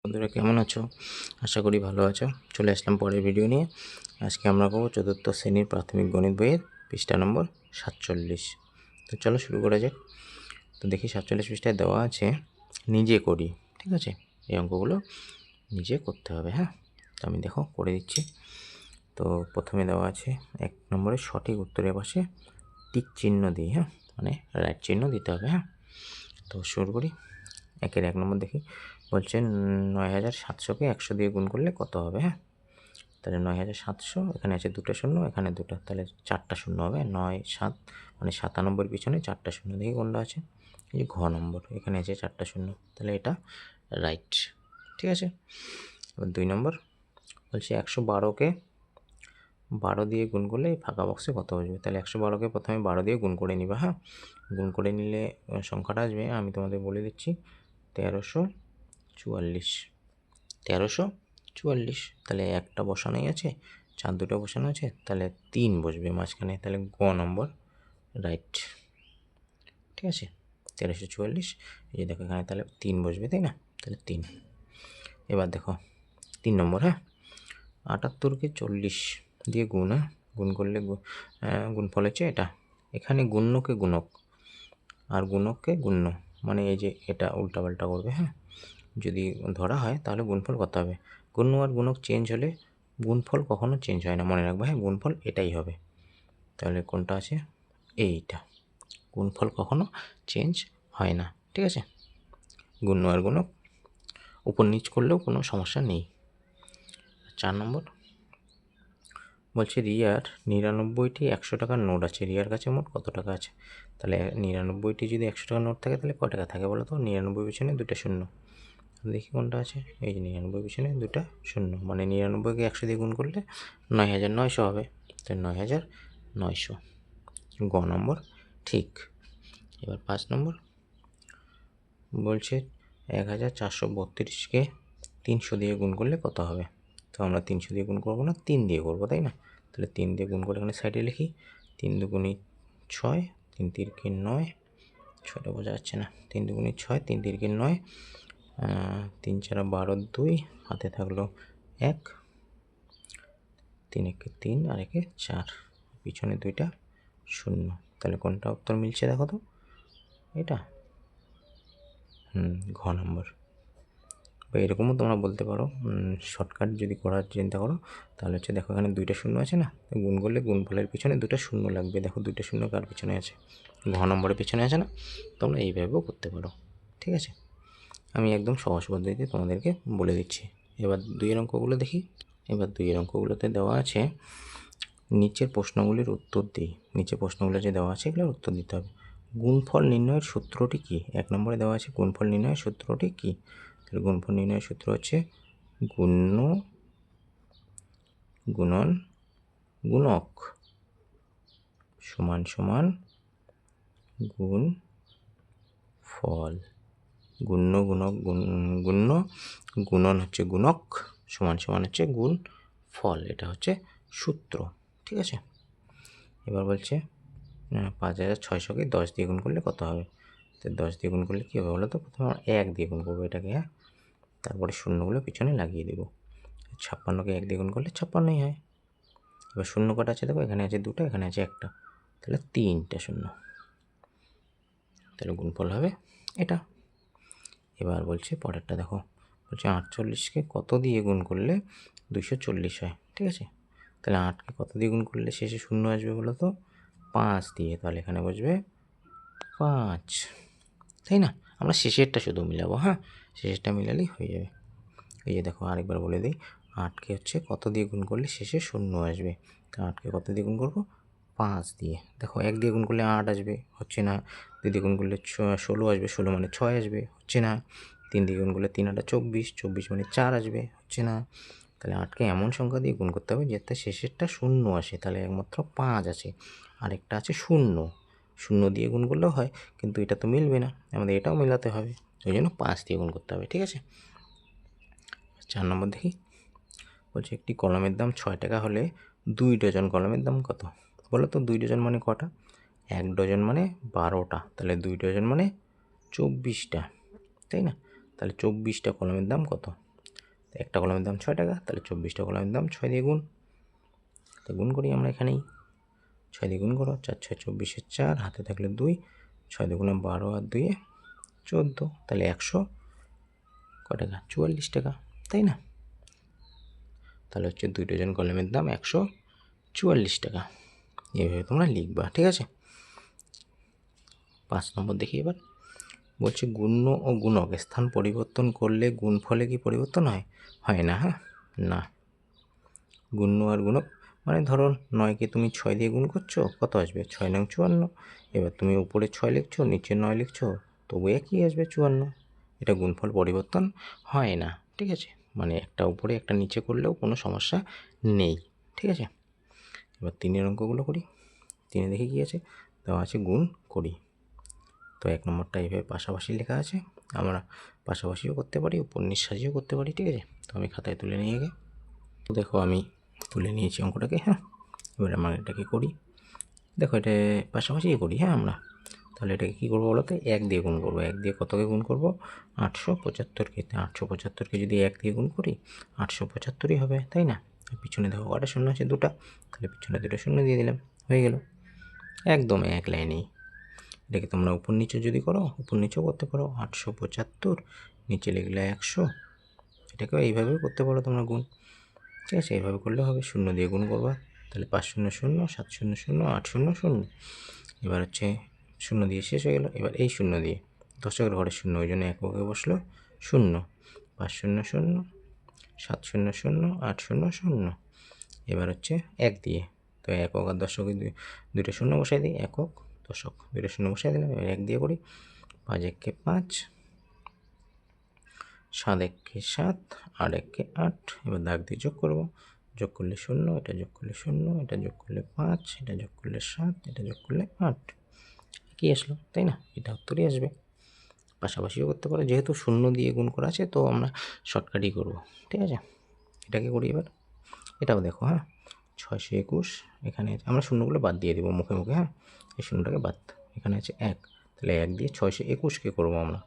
বন্ধুরা কেমন আছো? আশা করি ভালো আছো। চলে আসলাম পরের ভিডিও নিয়ে। আজকে আমরা করব চতুর্থ শ্রেণীর প্রাথমিক গণিত বইয়ের পৃষ্ঠা নম্বর 47। তো চলো শুরু করা যাক। তো দেখি 47 পৃষ্ঠায় দেওয়া আছে নিজে করি, ঠিক আছে? এই অঙ্কগুলো নিজে করতে হবে, হ্যাঁ। তো আমি দেখো করে দিচ্ছি। তো প্রথমে দেওয়া আছে 1 নম্বরের সঠিক উত্তরের পাশে টিক চিহ্ন দিই, হ্যাঁ, মানে রাইট চিহ্ন দিতে হবে, হ্যাঁ। তো শুরু করি। 1 নম্বর দেখি, বলছে ৯৭০০কে ১০০ দিয়ে গুণ করলে কত হবে, হ্যাঁ। তাহলে ৯৭০০, এখানে আছে দুটো শূন্য, এখানে দুটো, তাহলে 4টা শূন্য হবে। ৯ 7 মানে 97 পিছনে 4টা শূন্য, দেখি কোনটা আছে। এই যে ঘ নম্বর, এখানে আছে 4টা শূন্য, তাহলে এটা রাইট, ঠিক আছে। এবার 2 নম্বর বলছে 112কে 12 দিয়ে গুণ করলে এই ফাঁকা বক্সে কত বসবে। তাহলে 112কে প্রথমে 12 দিয়ে গুণ করে নিবা, হ্যাঁ। গুণ করে নিলে সংখ্যাটা আসবে, আমি তোমাদের বলে দিচ্ছি, 1344। 1344, তাহলে একটা বসানোই আছে, 4 দুটো বসানো আছে, তাহলে 3 বসবে মাঝখানে, তাহলে গ নম্বর রাইট, ঠিক আছে। 1344, এই যে দেখো এখানে তাহলে 3 বসবে, তাই না? তাহলে 3। এবার দেখো 3 নম্বর, হ্যাঁ। 78কে 40 দিয়ে গুণ, হ্যাঁ। গুণ করলে গুণফল হচ্ছে এটা। এখানে গুণ্যকে গুণক আর গুণককে গুণ্য, মানে এই যে এটা উল্টাপাল্টা করবে, হ্যাঁ। যদি ধরা হয় তাহলে গুণফল কত হবে। গুণ্য আর গুণক চেঞ্জ হলে গুণফল কখনো চেঞ্জ হয় না, মনে রাখবে, হ্যাঁ। গুণফল এটাই হবে। তাহলে কোনটা আছে? এইটা। গুণফল কখনো চেঞ্জ হয় না, ঠিক আছে। গুণ্য আর গুণক উপর নিচ করলেও কোনো সমস্যা নেই। 4 নম্বর বলছে রিয়ার 99টি 100 টাকার নোট আছে। রিয়ার কাছে মোট কত টাকা আছে? তাহলে 99টি যদি 100 টাকার নোট থাকে তাহলে কত টাকা থাকে বলো তো? 99 পিছনে দুটো শূন্য, দেখি কোনটা আছে। এই যে 99 পিছনে দুটা শূন্য, মানে 99কে 100 দিয়ে গুণ করলে 9900 হবে। তাই 9900, গ নম্বর ঠিক। এবার 5 নম্বর বলছে 1432কে 300 দিয়ে গুণ করলে কত হবে। তো আমরা 300 দিয়ে গুণ করবো না, 3 দিয়ে করবো, তাই না? তাহলে 3 দিয়ে গুণ করে এখানে সাইডে লিখি, 3 দুগুণে 6, 3 তিরিকে 9, 6টা বোঝা যাচ্ছে না, 3 দুগুণে 6, 3 তিরিকে 9, 3 4 12, 2 হাতে থাকলো 1, 3 একে 3 আর একে 4, পিছনে দুইটা শূন্য, তাহলে কোনটা উত্তর মিলছে দেখো তো? এটা ঘ নম্বর। বা এরকমও তোমরা বলতে পারো, শর্টকাট যদি করার চিন্তা করো তাহলে হচ্ছে, দেখো এখানে দুইটা শূন্য আছে না, গুণ করলে গুণফলের পিছনে দুটো শূন্য লাগবে। দেখো দুটো শূন্য কার পিছনে আছে? ঘ নম্বরের পিছনে আছে না? তোমরা এইভাবেও করতে পারো, ঠিক আছে। আমি একদম সহজ পদ্ধতিতে তোমাদেরকে বলে দিচ্ছি। এবার 2 অঙ্কগুলো দেখি। এবার 2 অঙ্কগুলোতে দেওয়া আছে নিচের প্রশ্নগুলির উত্তর দিই। নিচের প্রশ্নগুলো যে দেওয়া আছে এগুলোর উত্তর দিতে হবে। গুণফল নির্ণয়ের সূত্রটি কি? 1 নম্বরে দেওয়া আছে গুণফল নির্ণয়ের সূত্রটি কি? তাহলে গুণফল নির্ণয়ের সূত্র হচ্ছে গুণ্য গুণন গুণক সমান সমান গুণ ফল। গুণ্য গুণক গুণ্য গুণন হচ্ছে গুণক, সমান সমান হচ্ছে গুণ ফল, এটা হচ্ছে সূত্র, ঠিক আছে। এবার বলছে 5600কে 10 দিয়ে গুণ করলে কত হবে। তো 10 দিয়ে গুণ করলে কী হবে বলো তো? প্রথমে আমরা 1 দিয়ে গুণ করবো এটাকে, হ্যাঁ। তারপরে শূন্যগুলো পিছনে লাগিয়ে দেবো। 56কে 1 দিয়ে গুণ করলে 56ই হয়। এবার শূন্য কটা আছে দেখো, এখানে আছে দুটো, এখানে আছে একটা, তাহলে 3টে শূন্য, তাহলে গুণফল হবে এটা। এবার বলছে পরেরটা দেখো, বলছে 48কে কত দিয়ে গুণ করলে 240 হয়, ঠিক আছে। তাহলে 8কে কত দিয়ে গুণ করলে শেষে শূন্য আসবে বলো তো? 5 দিয়ে, তাহলে এখানে বসবে 5, তাই না? আমরা শেষেরটা শুধু মিলাবো, হ্যাঁ। শেষেরটা মিলালেই হয়ে যাবে। এই যে দেখো আরেকবার বলে দিই, 8কে হচ্ছে কত দিয়ে গুণ করলে শেষে শূন্য আসবে। তো 8কে কত দিয়ে গুণ করবো? 5 দিয়ে। দেখো 1 দিয়ে গুণ করলে 8 আসবে, হচ্ছে না। 2 দিয়ে গুণ করলে 16 আসবে, 16 মানে 6 আসবে, হচ্ছে না। 3 দিয়ে গুণ করলে 3 8 24, 24 মানে 4 আসবে, হচ্ছে না। তাহলে 8কে এমন সংখ্যা দিয়ে গুণ করতে হবে যাতে শেষেরটা শূন্য আসে, তাহলে একমাত্র 5 আছে, আরেকটা আছে শূন্য। শূন্য দিয়ে গুণ করলেও হয়, কিন্তু এটা তো মিলবে না, আমাদের এটাও মেলাতে হবে, ওই জন্য 5 দিয়ে গুণ করতে হবে, ঠিক আছে। 4 নম্বর দেখি, বলছে একটি কলমের দাম 6 টাকা হলে 2 ডজন কলমের দাম কত? বলো তো 2 ডজন মানে কটা? 1 ডজন মানে 12টা, তাহলে 2 ডজন মানে 24টা, তাই না? তাহলে 24টা কলমের দাম কত? একটা কলমের দাম 6 টাকা, তাহলে 24টা কলমের দাম 6 দিয়ে গুণ। তো গুণ করি আমরা এখানেই, 6 দিয়ে গুণ করো, 4 6 24 4, হাতে থাকলে 2, 6 দুগুণে 12 আর 2 14, তাহলে 100 কত টাকা? 44 টাকা, তাই না? তাহলে হচ্ছে 2 ডজন কলমের দাম 144 টাকা। এইভাবে তোমরা লিখবা, ঠিক আছে? 5 নম্বর দেখি এবার। বলছে গুণ্য ও গুণক স্থান পরিবর্তন করলে গুণফলে কি পরিবর্তন হয়? হয় না, হ্যাঁ, না। গুণ্য আর গুণক মানে ধরো 9কে তুমি 6 দিয়ে গুণ করছো, কত আসবে? 6 9 54। এবার তুমি উপরে 6 লিখছো, নিচে 9 লিখছো, তবু একই আসবে 54। এটা গুণফল পরিবর্তন হয় না, ঠিক আছে? মানে একটা উপরে একটা নিচে করলেও কোনো সমস্যা নেই, ঠিক আছে? এবার 3-এর অঙ্কগুলো করি। 3-এ দেখি কী আছে, দেওয়া আছে গুণ করি। তো 1 নম্বরটা এইভাবে পাশাপাশি লেখা আছে, আমরা পাশাপাশিও করতে পারি, উপর নিচ সাজিয়েও করতে পারি, ঠিক আছে? তো আমি খাতায় তুলে নিয়ে গে, দেখো আমি তুলে নিয়েছি অঙ্কটাকে, হ্যাঁ। এবার আমরা এটাকে করি, দেখো এটা পাশাপাশিই করি, হ্যাঁ আমরা। তাহলে এটাকে কী করবো বলো তো? 1 দিয়ে গুণ করবো। 1 দিয়ে কতকে গুণ করবো? 875কে। 875কে যদি 1 দিয়ে গুণ করি 875ই হবে, তাই না? পিছনে দেখো কটা শূন্য আছে? 2টা, তাহলে পিছনে 2টা শূন্য দিয়ে দিলাম, হয়ে গেল। একদম এক লাইনেই। এটাকে তোমরা উপর নিচে যদি করো, উপর নিচেও করতে পারো। 875 নিচে লিখলে 100, এটাকেও এইভাবেও করতে পারো তোমরা গুণ, ঠিক আছে? এইভাবে করলে হবে। 0 দিয়ে গুণ করবা, তাহলে 5 0 0 7 0 0 8 0 0। এবার হচ্ছে 0 দিয়ে শেষ হয়ে গেল। এবার এই 0 দিয়ে দশকের ঘরে 0, ওই জন্য এককে বসলো 0। 5 0 0 7 0 0 8 0 0। এবার হচ্ছে 1 দিয়ে, তো একক আর দশকে দুইটা শূন্য বসাই দিই, একক দশক দুইটা শূন্য বসাই দিলাম। এবার 1 দিয়ে করি, 5 1 5, 7 1 7, 8 1 8। এবার দাগ দিয়ে যোগ করবো, যোগ করলে 0, এটা যোগ করলে 0, এটা যোগ করলে 5, এটা যোগ করলে 7, এটা যোগ করলে 8, কি আসলো, তাই না? এটা উত্তরই আসবে। পাশাপাশিও করতে পারো, যেহেতু 0 দিয়ে গুণ করা আছে তো আমরা শর্টকাটই করবো, ঠিক আছে? এটাকে করি এবার। এটাও দেখো, হ্যাঁ, 621, এখানে আমরা শূন্যগুলো বাদ দিয়ে দেবো মুখে মুখে, হ্যাঁ, এই শূন্যটাকে বাদ। এখানে আছে 1, তাহলে 1 দিয়ে 621কে করবো আমরা,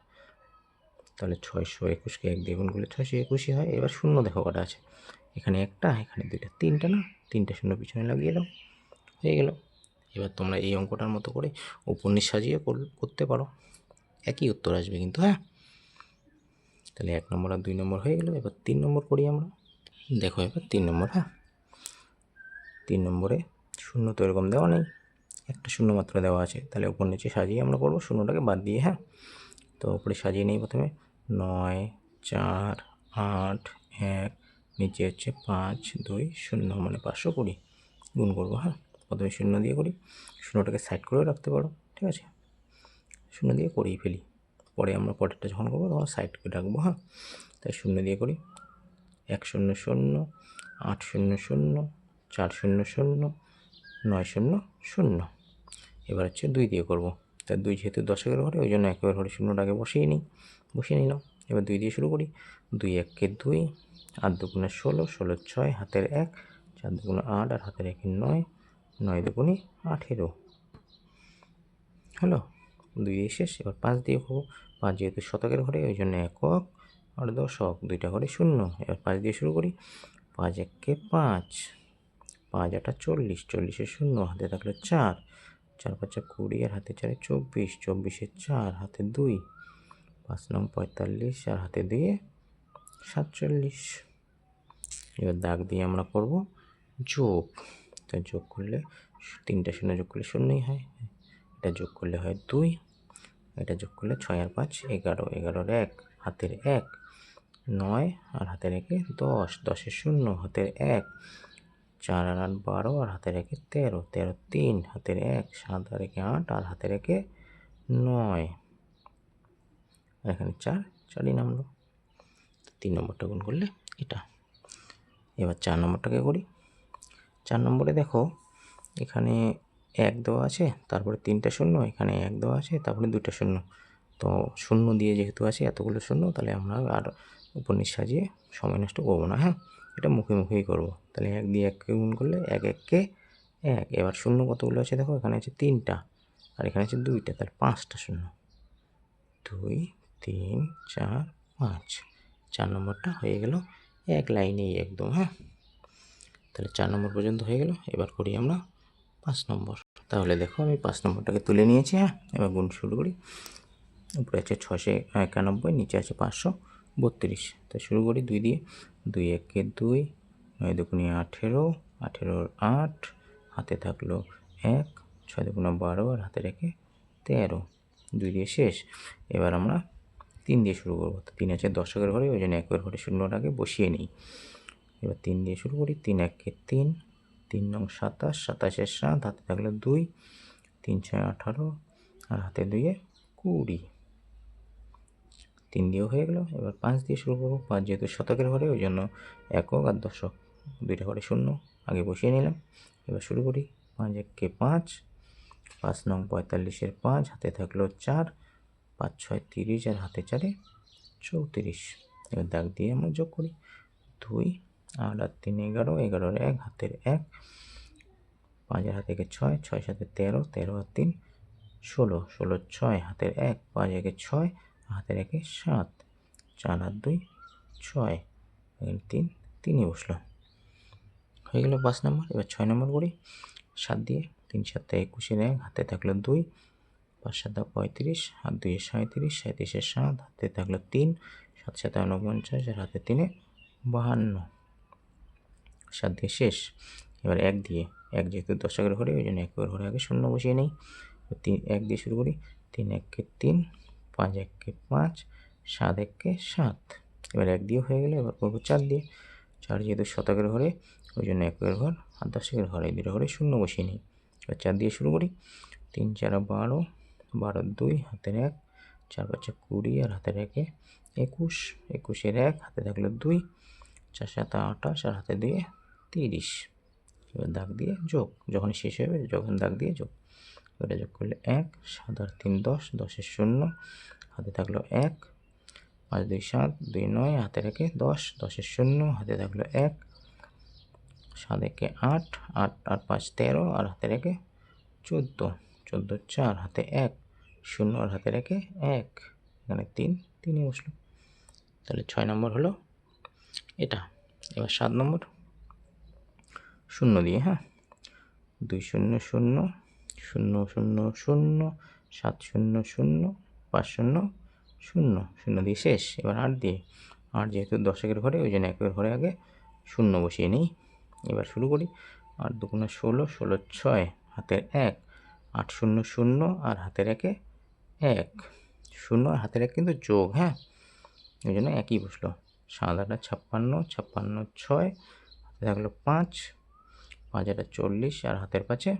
তাহলে 621কে 1 দিয়ে গুণ করলে 621ই হয়। এবার 0 দেখো কটা আছে, এখানে একটা, এখানে দুইটা, 3টা না, 3টে শূন্য পিছনে লাগিয়ে দাও, হয়ে গেল। এবার তোমরা এই অঙ্কটার মতো করে উপন্যাস সাজিয়ে করতে পারো, একই উত্তর আসবে কিন্তু, হ্যাঁ। তাহলে 1 নম্বর আর 2 নম্বর হয়ে গেল। এবার 3 নম্বর করি আমরা, দেখো এবার 3 নম্বর, হ্যাঁ। 3 নম্বরে 0 তো এরকম দেওয়া নেই, একটা শূন্য মাত্র দেওয়া আছে, তাহলে উপর নিচে সাজিয়ে আমরা করবো, শূন্যটাকে বাদ দিয়ে, হ্যাঁ। তো উপরে সাজিয়ে নিই প্রথমে, 9 4 8 1, নিচে হচ্ছে 5 2 0, মানে 520 গুণ করবো, হ্যাঁ। প্রথমে 0 দিয়ে করি, শূন্যটাকে সাইড করেও রাখতে পারো, ঠিক আছে? 0 দিয়ে করেই ফেলি, পরে আমরা পরেরটা যখন করবো তখন সাইড করে রাখবো, হ্যাঁ। তাই 0 দিয়ে করি, 1 0 0 8 0 0 4 0 0 9 0 0। এবার হচ্ছে 2 দিয়ে করবো, তাই 2 যেহেতু দশকের ঘরে, ওই জন্য একের ঘরে শূন্যটা আগে বসিয়ে নিলাম। এবার 2 দিয়ে শুরু করি, 2 1 2, 8 2 16, 16 6, হাতের 1, 4 2 8 আর হাতের 1 9, 9 2 18, হলো। 2 দিয়ে শেষ। এবার 5 দিয়ে করবো, 5 যেহেতু শতকের ঘরে, ওই জন্য একক আর দশক দুইটা ঘরে 0। এবার 5 দিয়ে শুরু করি, 5 1 5, 5 8 40, 40 0, হাতে থাকলে 4, 4 5 20 আর হাতে 4 24, 24 4, হাতে 2, 5 9 45 আর হাতে 2 47। এবার দাগ দিয়ে আমরা করব যোগ, তাই যোগ করলে 3টা শূন্য যোগ করলে 0ই হয়, এটা যোগ করলে হয় 2, এটা যোগ করলে 6 আর 5 11, 11 1, হাতের 1 9 আর হাতের 1 10, 10 0, হাতের 1, 4 আর 8 12 আর হাতের 1 13, 13 3, হাতের 1, 7 আর 1 8 আর হাতের 1 9, আর এখানে 4, 4ই নামলো। 3 নম্বরটা গুণ করলে এটা। এবার 4 নম্বরটাকে করি। 4 নম্বরে দেখো এখানে 1 দেওয়া আছে, তারপরে 3টা শূন্য, এখানে 1 দেওয়া আছে, তারপরে 2টা শূন্য। তো শূন্য দিয়ে যেহেতু আছে এতগুলো শূন্য, তাহলে আমরা আর উপন্যাস সাজিয়ে সময় নষ্ট করবো না, হ্যাঁ। এটা মুখে মুখেই করবো। তাহলে 1 দিয়ে 1কে গুণ করলে 1 1 1। এবার শূন্য কতগুলো আছে দেখো, এখানে আছে 3টা আর এখানে আছে 2টা, তাহলে 5টা শূন্য, 2 3 4 5। 4 নম্বরটা হয়ে গেল এক লাইনেই একদম। হ্যাঁ, তাহলে 4 নম্বর পর্যন্ত হয়ে গেল। এবার করি আমরা 5 নম্বর। তাহলে দেখো আমি 5 নম্বরটাকে তুলে নিয়েছি। হ্যাঁ, এবার গুণ শুরু করি। উপরে আছে 691, নিচে আছে 532। তাই শুরু করি 2 দিয়ে। 2 একে 2, 9 দুগুণে 18, 18 8, হাতে থাকলো 1, 6 দুগুণে 12 আর হাতে রেখে 13, 2 দিয়ে শেষ। এবার আমরা 3 দিয়ে শুরু করবো। 3 আছে দশকের ঘরে, ওই জন্য একের ঘরে শূন্যটাকে বসিয়ে নিই। এবার 3 দিয়ে শুরু করি। 3 একে 3, 3 নং 27, 27 7, হাতে থাকলো 2, 3 6 18 আর হাতে 2 20। 3 দিয়েও হয়ে গেল। এবার 5 দিয়ে শুরু করবো। 5 যেহেতু শতকের ঘরে, ওই জন্য একক আর দশক দুইটা ঘরে শূন্য আগে বসিয়ে নিলাম। এবার শুরু করি। 5 একে 5, 5 নং 45-এর 5, হাতে থাকলো 4, 5 6 30 আর হাতে 4 34। এবার দাগ দিয়ে আমরা যোগ করি। 2 8 আর 3 11, 11 1, হাতের 1, 5 আর হাতে 6, 6 7 13, 13 আর 3 16, 16 6, হাতের 1, 5 1 6, হাতের 1 7, 4 আর 2 6, এখানে 3 3ই বসলো। হয়ে গেল 5 নম্বর। এবার 6 নম্বর করি। 7 দিয়ে 3 7 21-এর 1, হাতে থাকলো 2, 5 7 35 আর 2 37, 37-এর 7, হাতে থাকলো 3, 7 7 49 আর হাতে 3 52। 7 দিয়ে শেষ। এবার 1 দিয়ে, 1 যেহেতু দশকের ঘরে, ওই জন্য একের ঘরে আগে শূন্য বসিয়ে নেই। 1 দিয়ে শুরু করি। 3 একে 3, 5 একে 5, 7 একে 7। এবার 1 দিয়ে হয়ে গেলে এবার করবো 4 দিয়ে। 4 যেহেতু শতকের ঘরে, ওই জন্য একের ঘর আর দশকের ঘরে, এই দুটো ঘরে শূন্য বসিয়ে নিই। এবার 4 দিয়ে শুরু করি। 3 4 12, 12 2, হাতের 1, 4 5 20 আর হাতের 1 21, 21-এর 1, হাতে থাকলো 2, 4 7 28 আর হাতে 2 30। এবার দাগ দিয়ে যোগ, যখন শেষ হবে যখন দাগ দিয়ে যোগ। এটা যোগ করলে 1, 7 আর 3 10, 10-এর 0, হাতে থাকলো 1, 5 2 7, 2 9, হাতে রেখে 10, 10-এর 0, হাতে থাকলো 1, 7 একে 8, 8 আর 5 13 আর হাতে রেখে 14, 14 4, হাতে 1, 0 আর হাতে রেখে 1, এখানে 3 3ই বসলো। তাহলে 6 নম্বর হলো এটা। এবার 7 নম্বর 0 দিয়ে। হ্যাঁ, 2 0 0, 0 0 0, 7 0 0, 5 0 0, 0 দিয়ে শেষ। এবার 8 দিয়ে। 8 যেহেতু দশকের ঘরে, ওই জন্য একের ঘরে আগে শূন্য বসিয়ে নিই। এবার শুরু করি। 8 2 16, 16 6, হাতের 1, 8 0 0 আর হাতের 1 1, 0 আর হাতের 1 কিন্তু যোগ। হ্যাঁ, ওই জন্য একই বসলো। 7 8 56, 56 6, হাতে থাকলো 5, 5 8 40 আর হাতের 5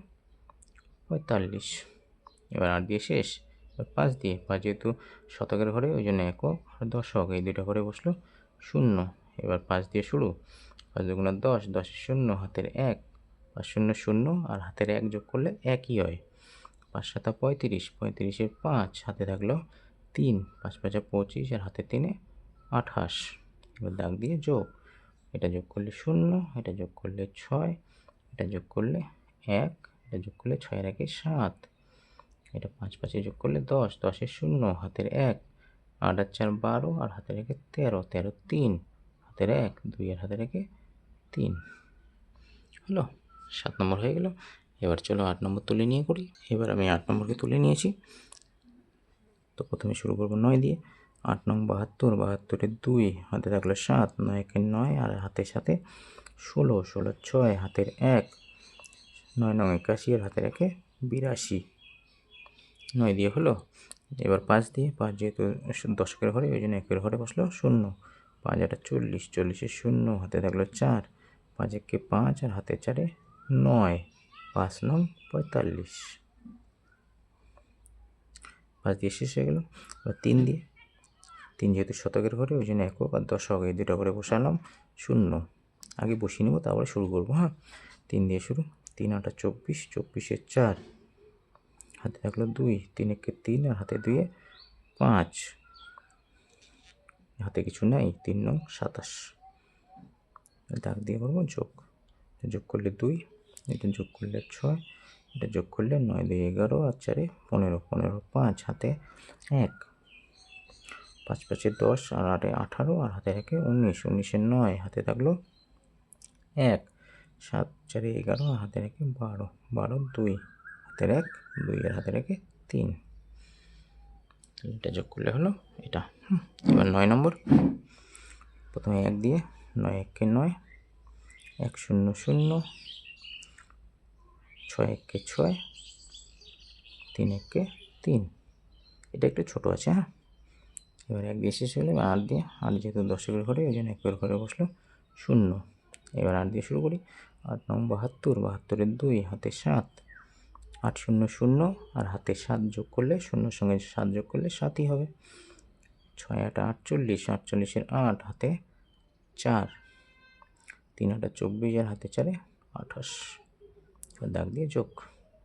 45। এবার 8 দিয়ে শেষ। এবার 5 দিয়ে। 5 যেহেতু শতকের ঘরে, ওই জন্য একক আর দশক এই দুটো ঘরে বসলো শূন্য। এবার 5 দিয়ে শুরু। 5 2 10, 10-এর 0, হাতের 1, 5 0 0 আর হাতের 1 যোগ করলে একই হয়। 5 7 35, 35-এর 5, হাতে থাকলো 3, 5 5 25 আর হাতে 3 28। এবার দাগ দিয়ে যোগ। এটা যোগ করলে 0, এটা যোগ করলে 6, এটা যোগ করলে 1, এটা যোগ করলে 6 এর 1 7, এটা 5 5 যোগ করলে 10, 10-এর 0, হাতের 1, 8 আর 4 12 আর হাতের 1 13, 13 3, হাতের 1, 2 আর হাতের 1 3 হলো। 7 নম্বর হয়ে গেল। এবার চলো 8 নম্বর তুলে নিয়ে করি। এবার আমি 8 নম্বরকে তুলে নিয়েছি। তো প্রথমে শুরু করবো 9 দিয়ে। 8 নং 72, 72-এর 2, হাতে থাকলো 7, 9 একে 9 আর হাতের সাথে 16, 16 6, হাতের 1, 9 নং 81 আর হাতের 1 82। 9 দিয়ে হলো। এবার 5 দিয়ে। 5 যেহেতু দশকের ঘরে, ওই জন্য একের ঘরে বসলো 0, 5 8 40, 40-এর 0, হাতে থাকলো 4, 5 একে 5 আর হাতে 4 9, 5 নং 45। 5 দিয়ে শেষ হয়ে গেল। এবার 3 দিয়ে। 3 যেহেতু শতকের ঘরে, ওই জন্য একক আর দশক এই দুটো করে বসালাম 0। আগে বসিয়ে নেবো, তারপরে শুরু করবো। হ্যাঁ, 3 দিয়ে শুরু। 3 8 24, 24-এর 4, হাতে থাকলো 2, 3 একে 3 আর হাতে 2 5, হাতে কিছু নাই। 3 নং 27। দাগ দিয়ে করবো যোগ। যোগ করলে 2, এটা যোগ করলে 6, এটা যোগ করলে 9 2 11 আর 4 15, 15 5, হাতে 1, 5 5 10 আর 8 18 আর হাতে রেখে 19, 19 9 হাতে থাকলো 1, 7 4 11 আর হাতে রেখে 12, 12 2 হাতের 1, 2 আর হাতে রেখে 3। এটা যোগ করলে হলো এটা। এবার 9 নম্বর। প্রথমে 1 দিয়ে 9 1 কে 9, 1 0 0, 6 1 কে 6, 3 1 কে 3। এটা একটু ছোট আছে, হ্যাঁ। এবার 1 দিয়ে শেষ হলে 8 দিয়ে, 8 যেহেতু দশকের ঘরে ওই জন্য 1 ঘরে বসলো 0। এবার 8 দিয়ে শুরু করি। 8 9 72, 72 2 হাতে 7, 8 0 0 আর হাতে 7 যোগ করলে 0 সঙ্গে 7 যোগ করলে 7ই হবে। 6 8 48, 48 8 হাতে 4, 3 8 24 আর হাতে 4 28। দাগ দিয়ে যোগ।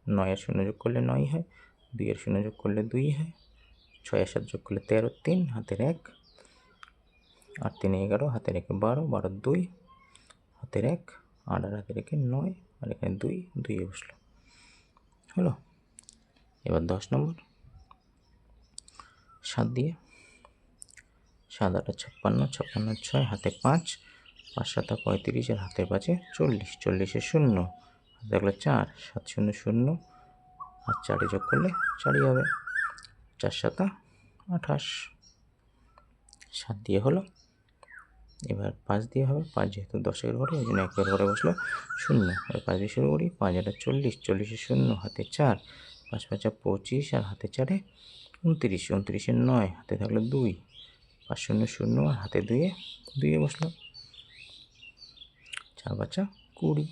9 এর 0 যোগ করলে 9 হয়, 2 এর 0 যোগ করলে 2 হয়, 6 এর 7 যোগ করলে 13, 3 হাতের 1, 8 3 11 হাতের 1 12, 12 2 হাতের 1, 8 আর হাতের 1 9 আর এখানে 2 2 বসলো, হলো। এবার 10 নম্বর। 7 দিয়ে 7 8 56, 56 6 হাতে 5, 5 7 35 আর হাতে 5 40, 40 0 হাতে থাকলো 4, 7 0 0 আর 4 যোগ করলে 4ই হবে, 4 7 28। 7 দিয়ে হলো। এবার 5 দিয়ে হবে। 5 যেহেতু দশের ঘরে ওই জন্য 1 ঘরে বসলো 0। এবার 5 দিয়ে শুরু করি। 5 8 40, 40 0 হাতে 4, 5 5 25 আর হাতে 4 29, 29 9 হাতে থাকলো 2, 5 0 0 আর হাতে 2 2 বসলো, 4 5 20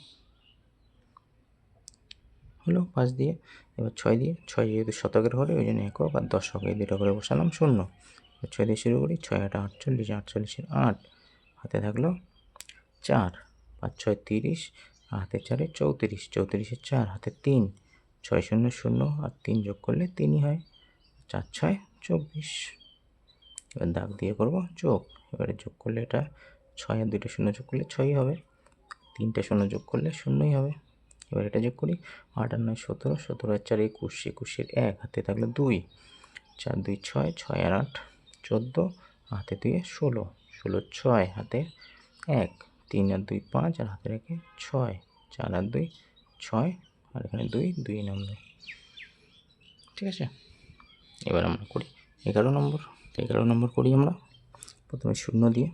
হলো 5 দিয়ে। এবার 6 দিয়ে, 6 যেহেতু শতকের ঘরে ওই জন্য একক আর দশক এই দুটো করে বসালাম 0। 6 দিয়ে শুরু করি। 6 8 48, 48 8 হাতে থাকলো 4, 5 6 30 আর হাতে 4 34, 34 4 হাতে 3, 6 0 0 আর 3 যোগ করলে 3ই হয়, 4 6 24। এবার দাগ দিয়ে করব যোগ। এবারে যোগ করলে এটা 6 আর 2টা 0 যোগ করলে 6ই হবে, 3টে 0 যোগ করলে 0ই হবে। এবার এটা যোগ করি। 8 আর 9 17, 17 আর 4 21, 21 1 হাতে থাকলো 2, 4 2 6, 6 আর 8 14 হাতে 2 16, 16 6 হাতে 1, 3 আর 2 5 আর হাতে রেখে 6, 4 আর 2 6 আর এখানে 2 2 নামলো, ঠিক আছে। এবার আমরা করি 11 নম্বর। 11 নম্বর করি আমরা। প্রথমে 0 দিয়ে,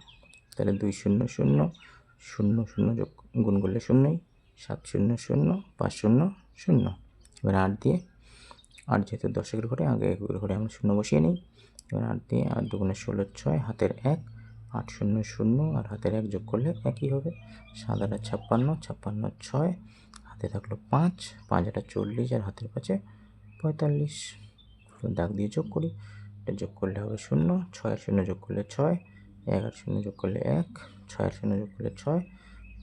তাহলে 2 0 0 0 0 যোগ গুণ করলে 0ই, 7 0 0 5 0 0। এবার 8 দিয়ে, 8 যেহেতু দশের ঘরে আগে 1 ঘরে আমরা 0 বসিয়ে নিই। এবার 8 দিয়ে 8 2 16 6 হাতের 1, 8 0 0 আর হাতের 1 যোগ করলে একই হবে, 7 8 56, 56 6 হাতে থাকলো 5, 5 8 40 আর হাতের 5 45। দাগ দিয়ে যোগ করি। এটা যোগ করলে হবে 0, 6 আর 0 যোগ করলে 6, 1 আর 0 যোগ করলে 1, 6 আর 0 যোগ করলে 6,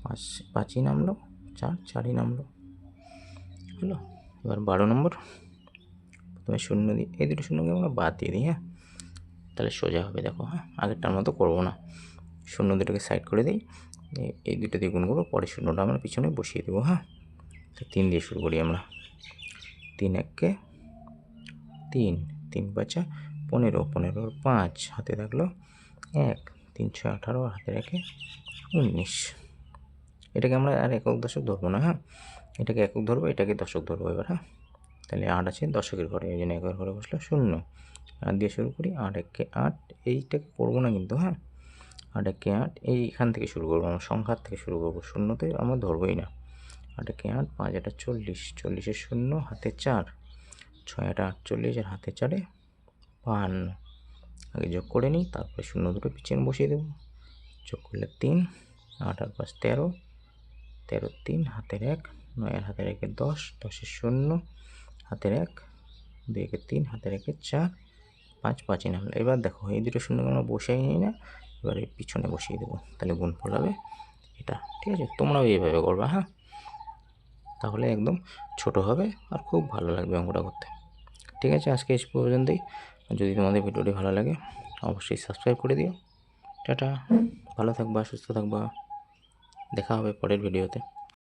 5 5ই নামলো, 4 4ই নামলো, হলো। এবার 12 নম্বর। প্রথমে 0 দিই, এই দুটো 0কে আমরা বাদ দিয়ে দিই, হ্যাঁ, তাহলে সোজা হবে। দেখো, হ্যাঁ, আগেরটার মতো করবো না। 0 দুটোকে সাইড করে দিই, এই দুটো দিয়ে গুণ করবো, পরে 0টা আমরা পিছনে বসিয়ে দেবো, হ্যাঁ। তো 3 দিয়ে শুরু করি আমরা। 3 1 কে 3, 3 5 15, 15 5 হাতে থাকলো 1, 3 6 18 হাতে রেখে 19। এটাকে আমরা আর একক দশক ধরবো না, হ্যাঁ, এটাকে একক ধরবো, এটাকে দশক ধরবো এবার, হ্যাঁ। তাহলে 8 আছে দশকের ঘরে, এই জন্য 1 ঘরে বসলো 0। 8 দিয়ে শুরু করি। 8 1 কে 8, এইটাকে করবো না কিন্তু, হ্যাঁ। 8 1 কে 8 এইখান থেকে শুরু করবো, আমরা সংখ্যার থেকে শুরু করবো, শূন্যতে আমরা ধরবোই না। 8 1 কে 8, 5 8 40, 40 0 হাতে 4, 6 8 48 আর হাতে 4 52। আগে যোগ করে নিই, তারপরে 0 দুটো পিছনে বসিয়ে দেবো। যোগ করলে 3, 8 আর 5 13, 13 3 হাতের 1, 9 আর হাতের 1 10, 10 0 হাতের 1, 2 3 হাতের 1 4, 5 5ই নামলো। এবার দেখো, এই দুটো 0কে আমরা বসাই নিই না, এবারে পিছনে বসিয়ে দেবো, তাহলে গুণফল হবে এটা, ঠিক আছে। তোমরাও এইভাবে করবা, হ্যাঁ, তাহলে একদম ছোট হবে আর খুব ভালো লাগবে অঙ্কটা করতে, ঠিক আছে। আজকে এই পর্যন্তই। যদি তোমাদের ভিডিওটি ভালো লাগে অবশ্যই সাবস্ক্রাইব করে দিও। টাটা, ভালো থাকবা, সুস্থ থাকবা, দেখা হবে পরের ভিডিওতে।